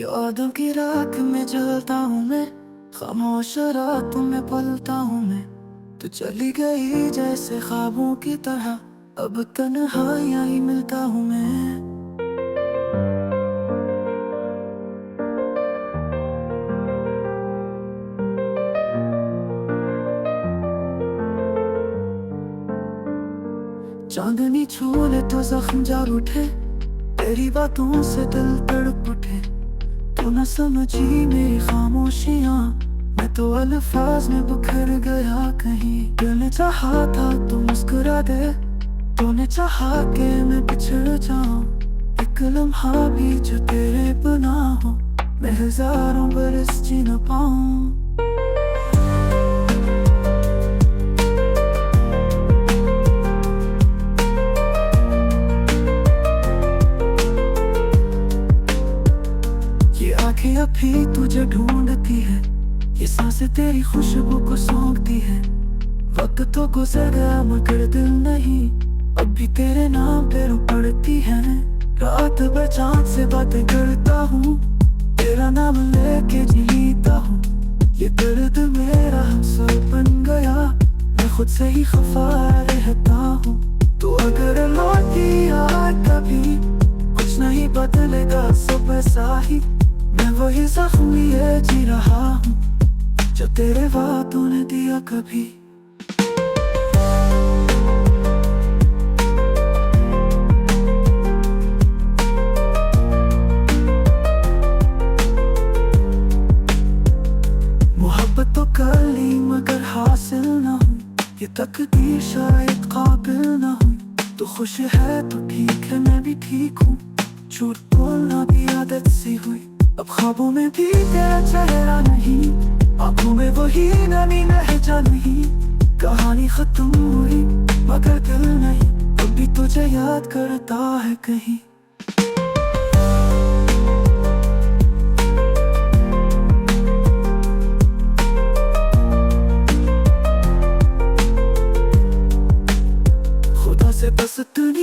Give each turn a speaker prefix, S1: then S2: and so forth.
S1: यादों की राख में जलता हूँ मैं, खामोश रातों में पलता हूँ मैं। तू चली गई जैसे ख्वाबों की तरह, अब तन्हाइयाँ ही मिलता हूँ मैं। चांदनी छूले तो जख्म जाग उठे, तेरी बातों से दिल तड़प उठे। तू न समझी मेरी खामोशियाँ, मैं तो अल्फाज में बिखर गया कहीं। दिल ने चाहा था तू मुस्कुरा दे, तूने चाहा कि मैं बिछड़ जाऊं। एक लम्हा भी जो तेरे बिना हो, मैं हजारों बरस जी न पाऊं। ये आंखें अभी तुझे ढूंढती है, ये सांसें तेरी खुशबू को सौंपती है। वक्त तो गुजर गया मगर दिल नहीं, अभी तेरे नाम पे रो पड़ती है। रात भर चांद से बातें करता हूँ, तेरा नाम लेके जीता हूँ। ये दर्द मेरा हमसर बन गया, मैं खुद से ही खफा रहता हूँ। तो अगर लौटी आए कभी, कुछ नहीं बदलेगा सब ऐसा ही। मैं वही जख्मी है जी रहा हूँ, जो तेरे वादों ने दिया कभी। मोहब्बत तो कर ली मगर हासिल न हुई, ये तकदीर शायद काबिल न हुई। तो खुश है तो ठीक है, मैं भी ठीक हूँ। झूठ बोलना भी आदत सी हुई, अब ख्वाबों में भी तेरा चेहरा नहीं, आंखों में वही नमी लहजा नहीं। कहानी खत्म हुई मगर दिल नहीं, अभी तुझे याद करता है कहीं। खुदा से बस इतनी